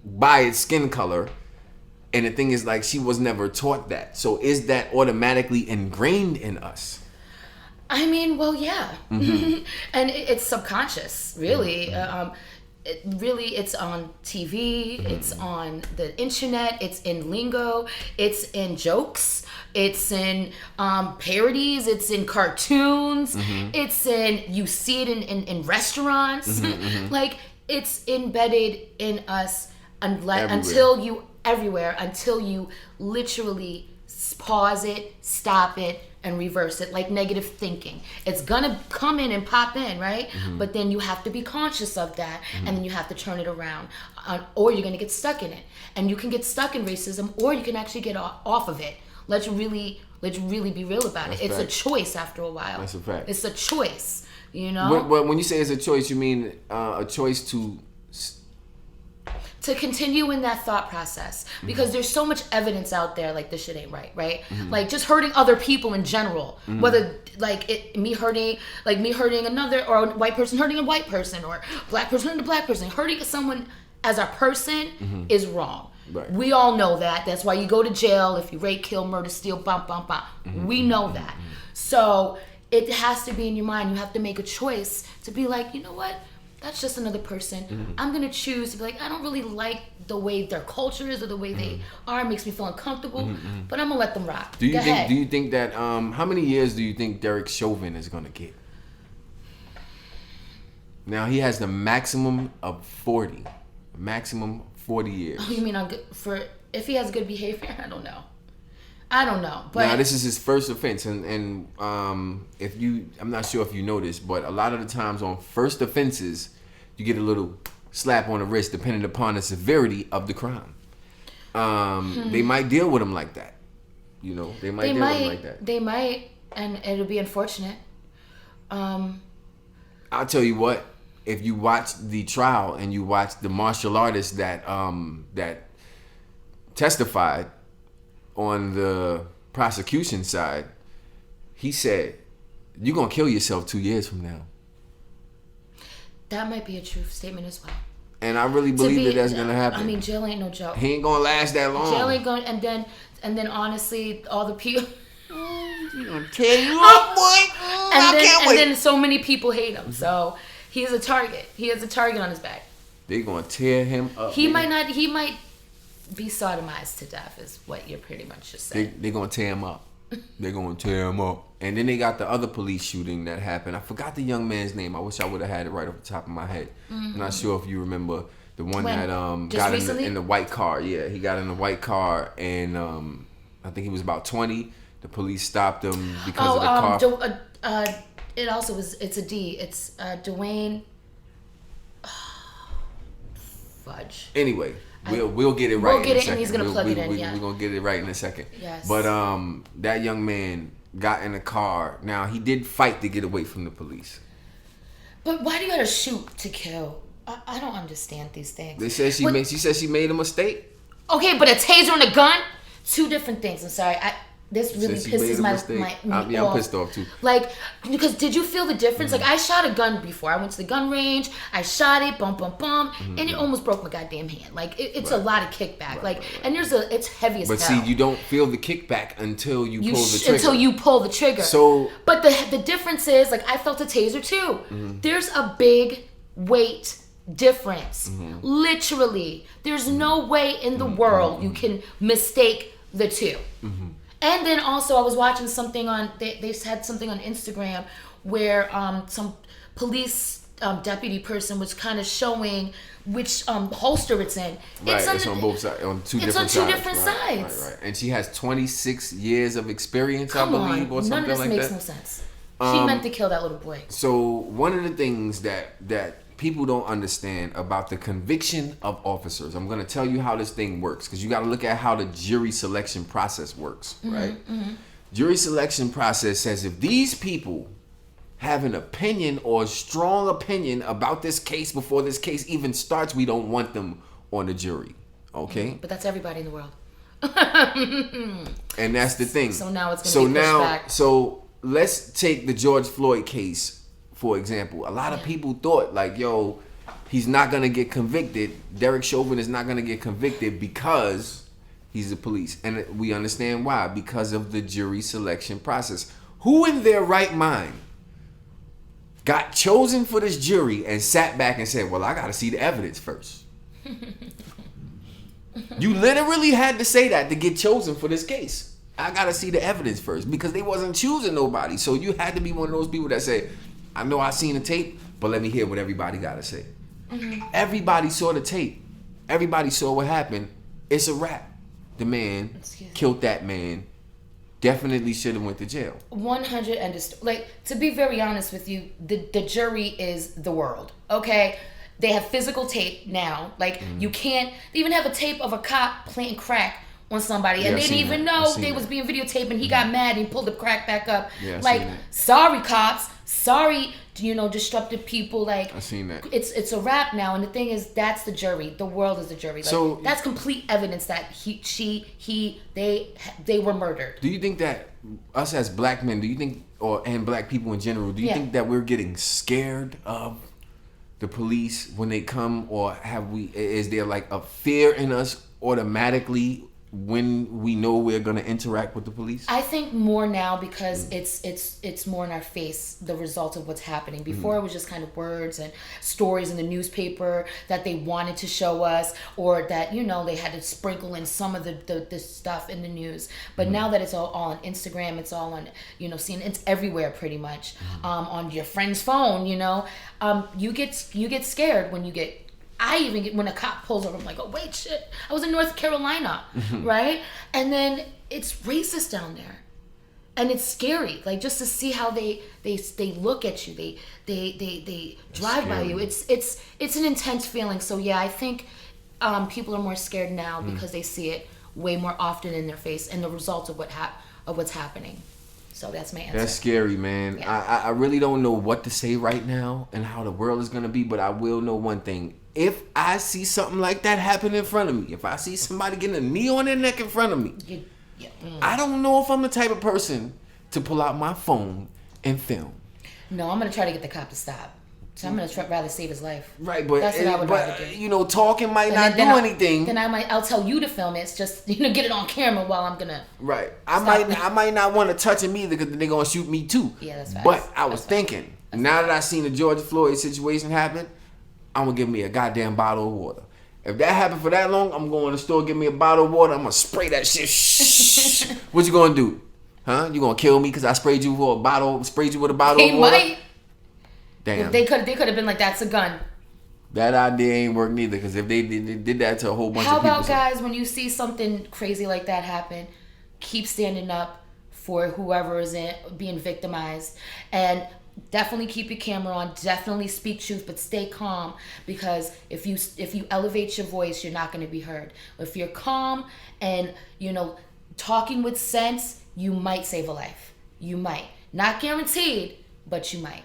by its skin color. And the thing is, like, she was never taught that. So is that automatically ingrained in us? I mean, well, yeah, and it's subconscious, really. It's on TV, it's on the internet, it's in lingo, it's in jokes, it's in parodies, it's in cartoons, it's in, you see it in restaurants. Like, it's embedded in us until you literally pause it, stop it, and reverse it, like negative thinking. It's gonna come in and pop in, right? But then you have to be conscious of that, and then you have to turn it around, or you're gonna get stuck in it. And you can get stuck in racism, or you can actually get off of it. Let's really be real about it. It's a choice after a while. That's a fact. It's a choice, you know? But when you say it's a choice, you mean a choice to continue in that thought process, because there's so much evidence out there, like, this shit ain't right? Like, just hurting other people in general, whether me hurting another, or a white person hurting a white person, or black person hurting a black person, hurting someone as a person is wrong. Right. We all know that. That's why you go to jail if you rape, kill, murder, steal, bump. We know that. So it has to be in your mind. You have to make a choice to be like, you know what? That's just another person. I'm going to choose to be like, I don't really like the way their culture is or the way they are. It makes me feel uncomfortable, but I'm going to let them rock. Do you think that, how many years do you think Derek Chauvin is going to get? Now, he has the maximum of 40. Maximum 40 years. Oh, you mean if he has good behavior? I don't know. But now, this is his first offense, and if you, I'm not sure if you know this, but a lot of the times on first offenses, you get a little slap on the wrist depending upon the severity of the crime. They might deal with him like that. You know, they might deal with him like that. They might, and it'll be unfortunate. I'll tell you what. If you watch the trial and you watch the martial artist that testified on the prosecution side, he said, "You're gonna kill yourself 2 years from now." That might be a true statement as well. And I really believe that's gonna happen. I mean, jail ain't no joke. He ain't gonna last that long. Jail ain't going, and then honestly, all the people. He gonna tear you up, boy. And then so many people hate him. So he's a target. He has a target on his back. They gonna tear him up. He might be sodomized to death, is what you're pretty much just saying. They gonna tear him up. They're gonna tear him up. And then they got the other police shooting that happened. I forgot the young man's name. I wish I would have had it right off the top of my head. I'm not sure if you remember the one that got in the white car. Yeah, he got in the white car, and I think he was about 20. The police stopped him because of the car. It also was. It's a D. It's Dwayne. Fudge. Anyway, we'll get it right. We'll get it, and he's gonna plug it in. We're gonna get it right in a second. Yes. But that young man got in the car. Now he did fight to get away from the police. But why do you gotta shoot to kill? I don't understand these things. They said she said she made a mistake. Okay, but a taser and a gun, two different things. I'm sorry. This really pisses me off. I'm pissed off too. Like, because did you feel the difference? Like, I shot a gun before. I went to the gun range. I shot it, bum, bum, bum, and it almost broke my goddamn hand. Like, it's a lot of kickback. And it's heavy as hell. But see, you don't feel the kickback until you pull the trigger. Until you pull the trigger. So, but the difference is, like, I felt a taser too. There's a big weight difference. Literally, there's no way in the world you can mistake the two. And then also I was watching something on, they had something on Instagram where some police deputy person was kind of showing which holster it's in. Right, it's on both sides, on two different sides. Right. And she has 26 years of experience, I believe, or something like that. None of this makes no sense. She meant to kill that little boy. So one of the things that people don't understand about the conviction of officers. I'm going to tell you how this thing works, because you got to look at how the jury selection process works, right? Jury selection process says if these people have an opinion or a strong opinion about this case before this case even starts, we don't want them on the jury, okay? But that's everybody in the world. And that's the thing. So now it's going to be pushed back. So let's take the George Floyd case. For example, a lot of people thought like, yo, he's not going to get convicted. Derek Chauvin is not going to get convicted because he's the police. And we understand why. Because of the jury selection process. Who in their right mind got chosen for this jury and sat back and said, well, I got to see the evidence first? You literally had to say that to get chosen for this case. I got to see the evidence first, because they wasn't choosing nobody. So you had to be one of those people that say, I know I seen the tape, but let me hear what everybody got to say. Everybody saw the tape. Everybody saw what happened. It's a wrap. The man killed that man. Definitely should have went to jail. 100 understood. Like, to be very honest with you, the jury is the world. Okay, they have physical tape now. Like, you can't. They even have a tape of a cop planting crack on somebody, and they didn't even know they was being videotaped, and he got mad and he pulled the crack back up. Like, sorry cops, sorry, disruptive people. Like, I seen that. It's a wrap now, and the thing is, that's the jury. The world is the jury. Like, so that's complete evidence that they were murdered. Do you think that us as black men, do you think, and black people in general, do you think that we're getting scared of the police when they come, or is there like a fear in us automatically when we know we're going to interact with the police? I think more now, because it's more in our face, the result of what's happening. Before it was just kind of words and stories in the newspaper that they wanted to show us, or that they had to sprinkle in some of the stuff in the news. But now that it's all on Instagram, it's all on seeing, it's everywhere pretty much, on your friend's phone. You get scared when you get. I even get, when a cop pulls over, I'm like, oh, wait, shit. I was in North Carolina, right? And then it's racist down there. And it's scary, like, just to see how they look at you. They drive by you. It's an intense feeling. So, yeah, I think people are more scared now because they see it way more often in their face and the results of what's happening. So that's my answer. That's scary, man. Yeah. I really don't know what to say right now and how the world is going to be, but I will know one thing. If I see something like that happen in front of me, if I see somebody getting a knee on their neck in front of me, I don't know if I'm the type of person to pull out my phone and film. No, I'm going to try to get the cop to stop. So I'm gonna rather save his life. Right, but that's what I would rather do. You know, talking might not do anything. Then I'll tell you to film it. It's just get it on camera while I'm gonna. Right, I might not want to touch him either because they're gonna shoot me too. Yeah, that's right. But I was thinking, now that I seen the George Floyd situation happen, I'm gonna give me a goddamn bottle of water. If that happened for that long, I'm going to the store, give me a bottle of water. I'm gonna spray that shit. What you gonna do? Huh? You gonna kill me because I sprayed you with a bottle of water? They might. Damn. They could have been like, that's a gun. That idea ain't work neither, because if they did that to a whole bunch of people. How about, guys, when you see something crazy like that happen, keep standing up for whoever is being victimized, and definitely keep your camera on, definitely speak truth, but stay calm, because if you elevate your voice, you're not going to be heard. If you're calm and, talking with sense, you might save a life. You might. Not guaranteed, but you might.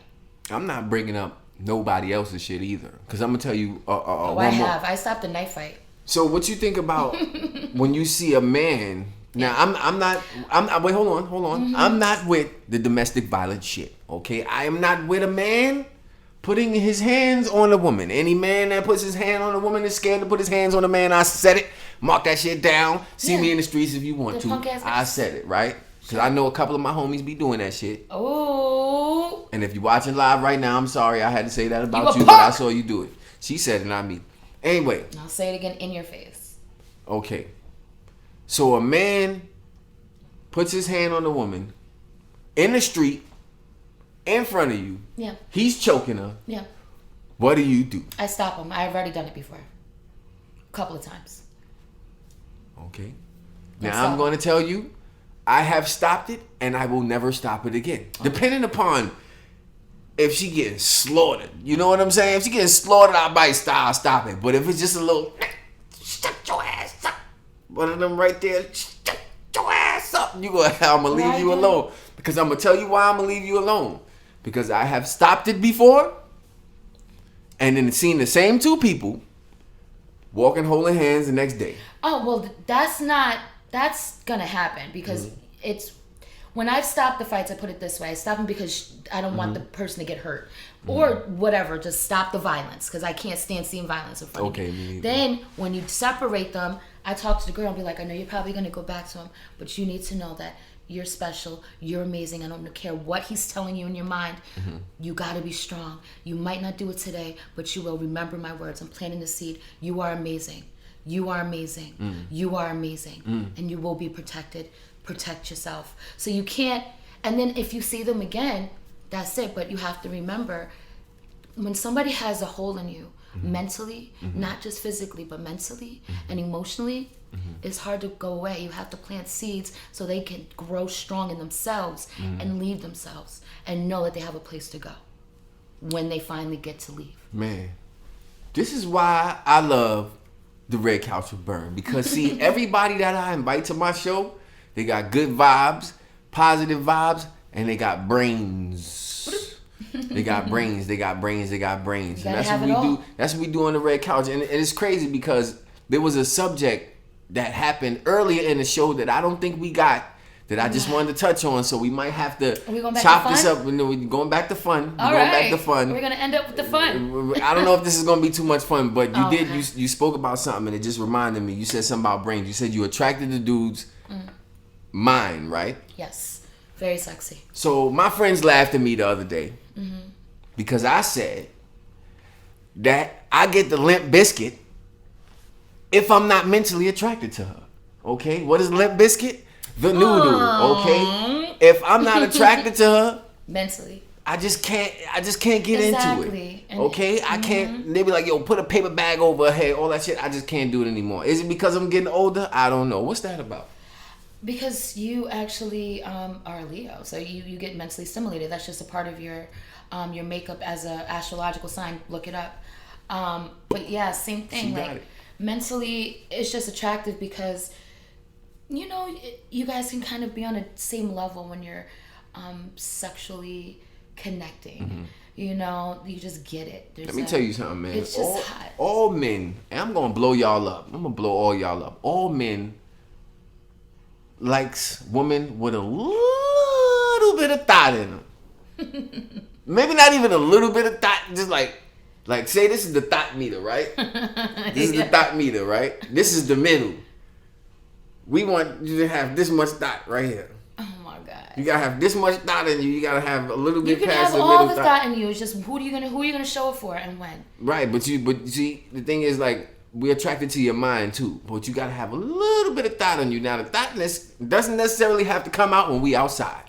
I'm not bringing up nobody else's shit either, because I'm gonna tell you. I stopped a knife fight. So what you think about when you see a man? Now I'm not. Wait, hold on. Mm-hmm. I'm not with the domestic violence shit. Okay, I am not with a man putting his hands on a woman. Any man that puts his hand on a woman is scared to put his hands on a man. I said it. Mark that shit down. See me in the streets if you want to. I said it, right? Because I know a couple of my homies be doing that shit. Oh. And if you're watching live right now, I'm sorry I had to say that about you, but I saw you do it. She said it, not me. Anyway. I'll say it again in your face. Okay. So a man puts his hand on a woman in the street in front of you. Yeah. He's choking her. Yeah. What do you do? I stop him. I've already done it before. A couple of times. Okay. Now I'm going to tell you, I have stopped it, and I will never stop it again. Okay. Depending upon if she getting slaughtered. You know what I'm saying? If she getting slaughtered, I might stop it. But if it's just a little, shut your ass up. One of them right there, shut your ass up. I'm going to leave you alone. Because I'm going to tell you why I'm going to leave you alone. Because I have stopped it before, and then seen the same two people walking holding hands the next day. Oh, well, that's going to happen because it's, when I've stopped the fights, I put it this way. I stop them because I don't want the person to get hurt or whatever. Just stop the violence because I can't stand seeing violence in front of me. Then when you separate them, I talk to the girl and be like, I know you're probably going to go back to him, but you need to know that you're special. You're amazing. I don't care what he's telling you in your mind. You got to be strong. You might not do it today, but you will. Remember my words. I'm planting the seed. You are amazing. You are amazing. You are amazing. And you will be protected. Protect yourself. So you can't, and then if you see them again, that's it. But you have to remember, when somebody has a hold on you, mentally, not just physically, but mentally and emotionally, it's hard to go away. You have to plant seeds so they can grow strong in themselves and leave themselves and know that they have a place to go when they finally get to leave. Man, this is why I love the Red Couch with Burn, because see, everybody that I invite to my show, they got good vibes, positive vibes, and they got brains. They got brains. They got brains. They got brains. And that's what we do. That's what we do on the Red Couch. And it's crazy because there was a subject that happened earlier in the show that I don't think we got, that I just wanted to touch on. So we might have to chop this up. We're going back to fun. We're going back to fun. We're going to end up with the fun. I don't know if this is going to be too much fun, but you spoke about something and it just reminded me. You said something about brains. You said you attracted to dudes' mind, right? Yes. Very sexy. So my friends laughed at me the other day because I said that I get the Limp Biscuit if I'm not mentally attracted to her. Okay? What is Limp Biscuit? The noodle. Okay? If I'm not attracted to her mentally, I just can't get into it. Okay? I can't. They be like, yo, put a paper bag over her head, all that shit. I just can't do it anymore. Is it because I'm getting older? I don't know. What's that about? Because you actually are a Leo, so you get mentally stimulated. That's just a part of your makeup as a astrological sign. Look it up. But yeah, same thing. Like mentally, it's just attractive because you guys can kind of be on the same level when you're sexually connecting. You just get it. Let me tell you something, man. It's just hot. All men, and I'm gonna blow y'all up. I'm gonna blow all y'all up. All men likes women with a little bit of thought in them. Maybe not even a little bit of thought. Just like say this is the thought meter, right? This is the thought meter, right? This is the middle. We want you to have this much thought right here. Oh my God! You gotta have this much thought in you. You gotta have a little bit past the middle. You can have all the thought in you. It's just who are you gonna show it for and when? Right, but you see, the thing is like we're attracted to your mind too. But you gotta have a little bit of thought on you. Now the thoughtness doesn't necessarily have to come out when we outside.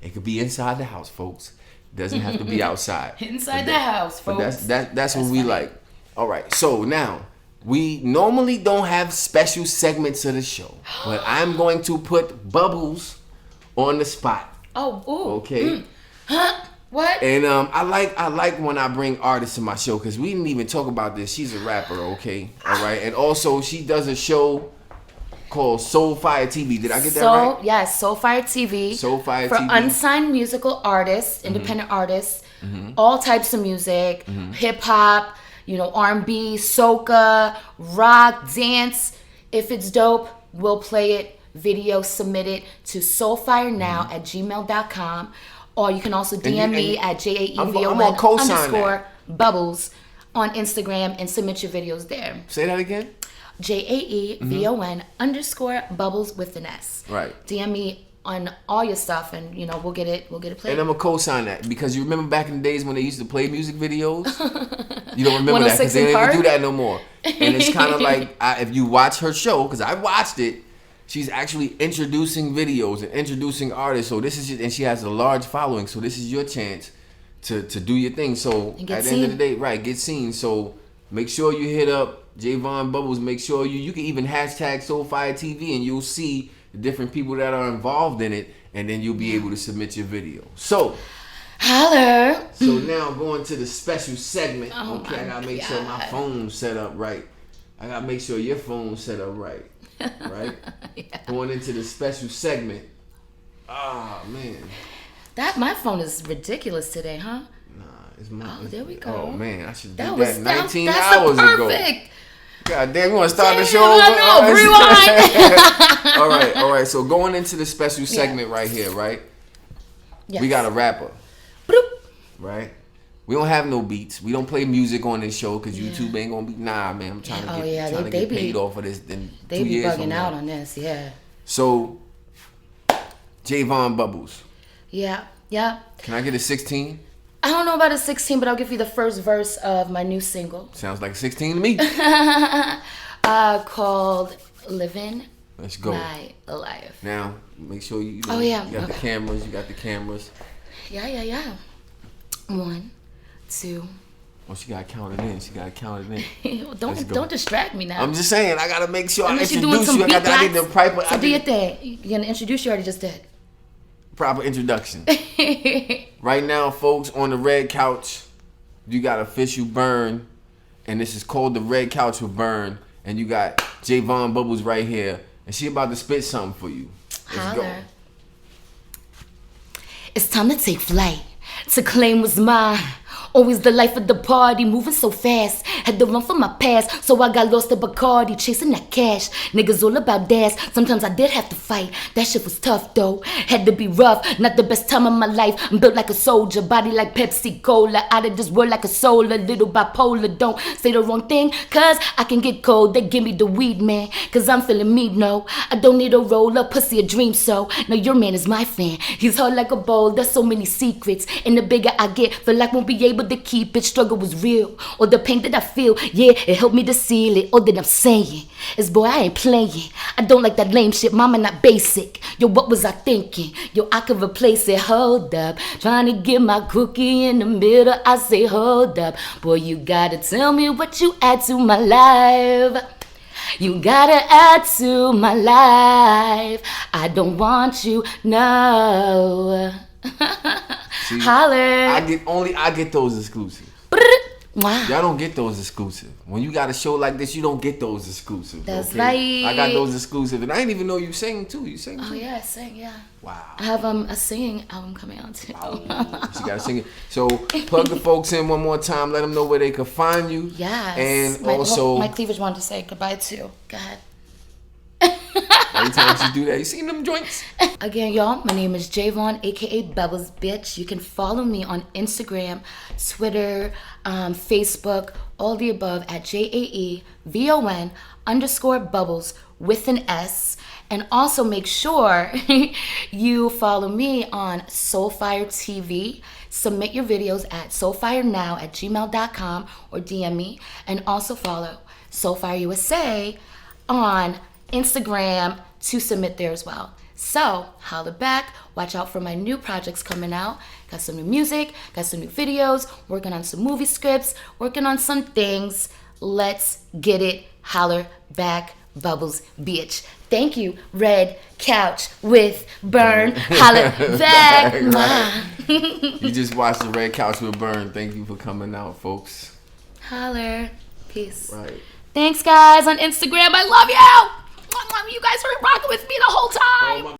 It could be inside the house, folks. It doesn't have to be outside. Inside the house, folks. That's what we funny. Like. All right, so now. We normally don't have special segments of the show, but I'm going to put Bubbles on the spot. Oh, ooh. Okay. Huh? What? And I like when I bring artists to my show because we didn't even talk about this. She's a rapper, okay? All right. And also she does a show called Soulfire TV. Did I get that right? Yes, Soulfire TV. Soulfire for TV. For unsigned musical artists, independent artists, all types of music, hip hop. R&B, soca, rock, dance. If it's dope, we'll play it. Video, submit it to soulfirenow@gmail.com. Or you can also DM me at Jaevon_Bubbles on Instagram and submit your videos there. Say that again. Jaevon_Bubbles with an S. Right. DM me on all your stuff, and we'll get it played. And I'm gonna co-sign that because you remember back in the days when they used to play music videos. You don't remember that because they don't even do that no more. And it's kind of like if you watch her show, because I watched it, she's actually introducing videos and introducing artists. So this is and she has a large following. So this is your chance to do your thing. So at the end of the day, right, get seen. So make sure you hit up Jaevon Bubbles. Make sure you can even hashtag Soulfire TV, and you'll see the different people that are involved in it, and then you'll be able to submit your video. So, holler. So now going to the special segment. Okay, I gotta make sure my phone's set up right. I gotta make sure your phone's set up right. Right? Yeah. Going into the special segment. Ah, man. My phone is ridiculous today, huh? Nah, it's mine. Oh, there we go. Oh man, I should do that 19 hours ago. God damn, you want to start the show? No, rewind. All right. So going into the special segment right here, right? Yes. We got a rapper. Bloop. Right? We don't have no beats. We don't play music on this show because YouTube ain't gonna be. Nah, man. I'm trying to get paid off of this. They be bugging out on this, yeah. So, Jaevon Bubbles. Yeah. Can I get a 16? I don't know about a 16, but I'll give you the first verse of my new single. Sounds like 16 to me. Called Living Let's go. My Life. Now, make sure you got the cameras. You got the cameras. Yeah. 1, 2. Oh, she got to count it in. Don't distract me now. I'm just saying, I got to make sure Unless I introduce you. I need the proper. So do your thing. You're going to introduce you, already just did. Proper introduction. Right now, folks, on the red couch, you got Official Burn, and this is called the Red Couch with Burn, and you got Jaevon Bubbles right here, and she about to spit something for you. Let's go. It's time to take flight, to claim what's mine. Always the life of the party, moving so fast. Had to run from my past, so I got lost to Bacardi, chasing that cash. Niggas all about dash, sometimes I did have to fight. That shit was tough though, had to be rough. Not the best time of my life, I'm built like a soldier. Body like Pepsi Cola, out of this world like a soul. A little bipolar, don't say the wrong thing, cause I can get cold. They give me the weed, man, cause I'm feeling me, no. I don't need a roll, a pussy, a dream, so. No, your man is my fan, he's hard like a bowl. There's so many secrets, and the bigger I get, feel like won't be able to keep it. Struggle was real, or the pain that I feel, yeah, it helped me to seal it. All that I'm saying is, boy, I ain't playing. I don't like that lame shit, mama, not basic. Yo, what was I thinking? Yo, I could replace it, hold up. Trying to get my cookie in the middle, I say, hold up. Boy, you gotta tell me what you add to my life. You gotta add to my life. I don't want you, no. See, holler. I get those exclusives. Wow. Y'all don't get those exclusive. When you got a show like this, you don't get those exclusives. That's right. I got those exclusive, and I didn't even know you sing too. You sing too? Oh yeah, I sing. Yeah. Wow. I have a singing album coming out too. Wow. You gotta sing it. So plug the folks in one more time. Let them know where they can find you. Yes. And also, my cleavage wanted to say goodbye too. Go ahead. Every time she do that, you seen them joints? Again, y'all, my name is Jaevon, aka Bubbles Bitch. You can follow me on Instagram, Twitter, Facebook, all the above at JAEVON_Bubbles with an S. And also make sure you follow me on Soulfire TV. Submit your videos at soulfirenow@gmail.com or DM me. And also follow Soulfire USA on Instagram to submit there as well. So, holla back. Watch out for my new projects coming out. Got some new music, got some new videos, working on some movie scripts, working on some things. Let's get it. Holler back, Bubbles Bitch. Thank you, Red Couch with Burn. Holla back. You just watched the Red Couch with Burn. Thank you for coming out, folks. Holler. Peace. Right. Thanks, guys, on Instagram. I love you. You guys are rocking with me the whole time.